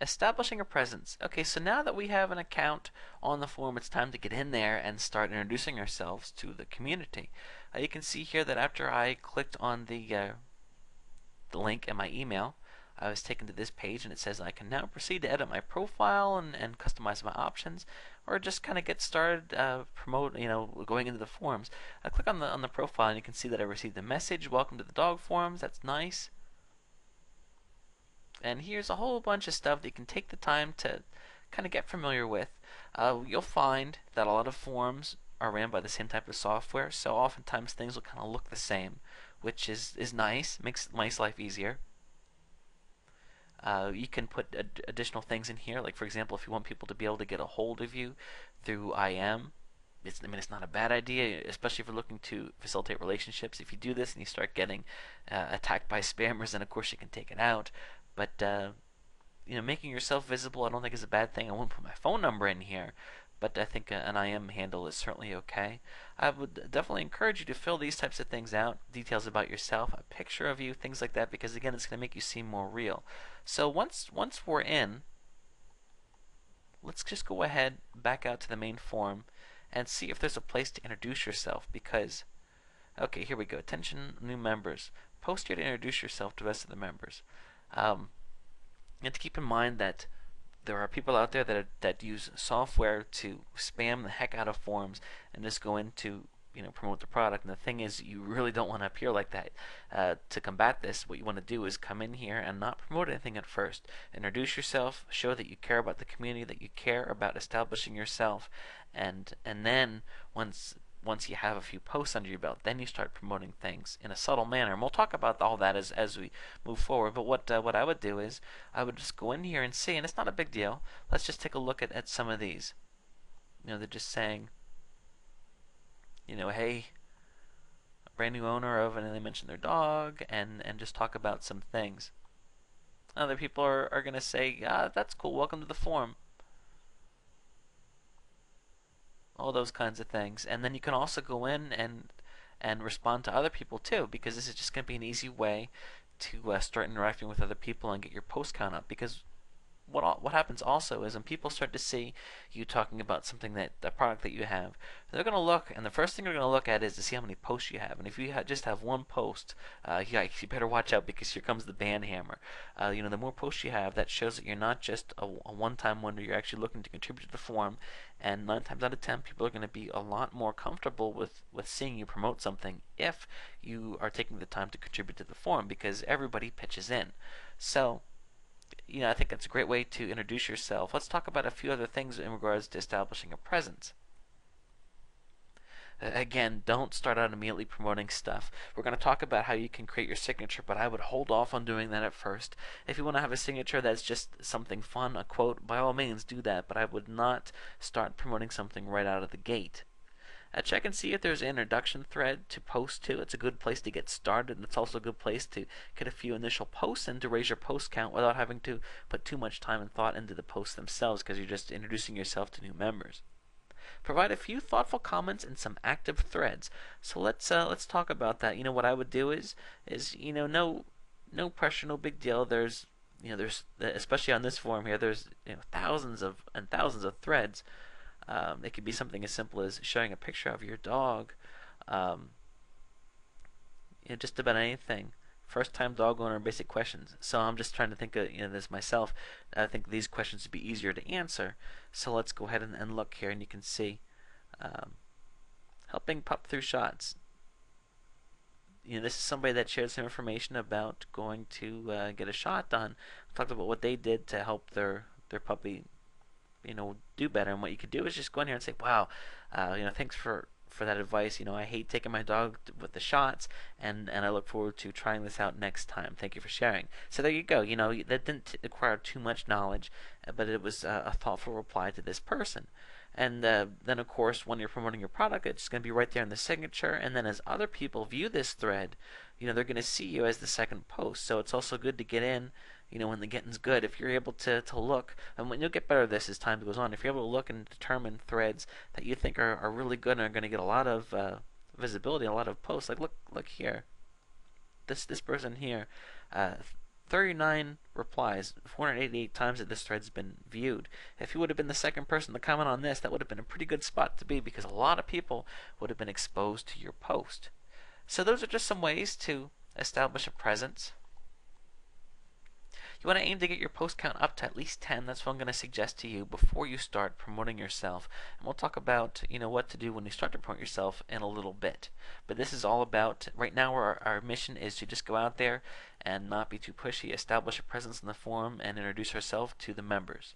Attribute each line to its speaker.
Speaker 1: Establishing a presence. Okay, so now that we have an account on the forum, it's time to get in there and start introducing ourselves to the community. You can see here that after I clicked on the link in my email, I was taken to this page and it says I can now proceed to edit my profile and customize my options, or just kind of get started going into the forums. I click on the profile and you can see that I received a message, welcome to the dog forums. That's nice. And here's a whole bunch of stuff that you can take the time to kind of get familiar with. You'll find that a lot of forums are ran by the same type of software, so oftentimes things will kind of look the same, which is nice, makes life easier. You can put additional things in here, like for example, if you want people to be able to get a hold of you through IM, it's not a bad idea, especially if you're looking to facilitate relationships. If you do this and you start getting attacked by spammers, then of course you can take it out. But making yourself visible, I don't think is a bad thing. I won't put my phone number in here, but I think an IM handle is certainly okay. I would definitely encourage you to fill these types of things out, details about yourself, a picture of you, things like that, because again, it's going to make you seem more real. So once we're in, let's just go ahead, back out to the main forum, and see if there's a place to introduce yourself, because, okay, here we go. Attention, new members. Post here to introduce yourself to the rest of the members. You have to keep in mind that there are people out there that use software to spam the heck out of forums and just go into promote the product. And the thing is, you really don't want to appear like that. To combat this, what you want to do is come in here and not promote anything at first. Introduce yourself, show that you care about the community, that you care about establishing yourself, and then once you have a few posts under your belt, then you start promoting things in a subtle manner. And we'll talk about all that as we move forward. But what I would do is I would just go in here and see, and it's not a big deal. Let's just take a look at some of these. They're just saying, hey, brand new owner of, and then they mention their dog and just talk about some things. Other people are going to say, that's cool, welcome to the forum. All those kinds of things. And then you can also go in and respond to other people too, because this is just going to be an easy way to start interacting with other people and get your post count up. Because what happens also is when people start to see you talking about something, that the product that you have, they're going to look, and the first thing they're going to look at is to see how many posts you have. And if you just have one post, yikes, you better watch out, because here comes the ban hammer. The more posts you have, that shows that you're not just a one-time wonder. You're actually looking to contribute to the forum, and 9 times out of 10, people are going to be a lot more comfortable with seeing you promote something if you are taking the time to contribute to the forum, because everybody pitches in. So I think that's a great way to introduce yourself. Let's talk about a few other things in regards to establishing a presence. Again, don't start out immediately promoting stuff. We're going to talk about how you can create your signature, but I would hold off on doing that at first. If you want to have a signature that's just something fun, a quote, by all means do that, but I would not start promoting something right out of the gate. Check and see if there's an introduction thread to post to. It's a good place to get started, and it's also a good place to get a few initial posts and to raise your post count without having to put too much time and thought into the posts themselves, because you're just introducing yourself to new members. Provide a few thoughtful comments and some active threads. So let's talk about that. What I would do is no pressure, no big deal. There's especially on this forum here, there's thousands and thousands of threads. It could be something as simple as showing a picture of your dog, just about anything. First time dog owner, basic questions. So I'm just trying to think of this myself. I think these questions would be easier to answer. So let's go ahead and look here, and you can see helping pup through shots. This is somebody that shared some information about going to get a shot done. Talked about what they did to help their puppy do better. And what you could do is just go in here and say, wow, thanks for that advice. I hate taking my dog with the shots, and I look forward to trying this out next time. Thank you for sharing. So there you go. That didn't require too much knowledge, but it was a thoughtful reply to this person. And then, of course, when you're promoting your product, it's going to be right there in the signature. And then as other people view this thread, they're going to see you as the second post. So it's also good to get in when the getting's good. If you're able to look, and when you'll get better at this as time goes on, if you're able to look and determine threads that you think are really good and are going to get a lot of visibility, a lot of posts, like look here, this person here 39 replies, 488 times that this thread's been viewed. If you would have been the second person to comment on this, that would have been a pretty good spot to be, because a lot of people would have been exposed to your post. So those are just some ways to establish a presence. You want to aim to get your post count up to at least 10. That's what I'm going to suggest to you before you start promoting yourself. And we'll talk about what to do when you start to promote yourself in a little bit. But this is all about, right now our mission is to just go out there and not be too pushy, establish a presence in the forum, and introduce ourselves to the members.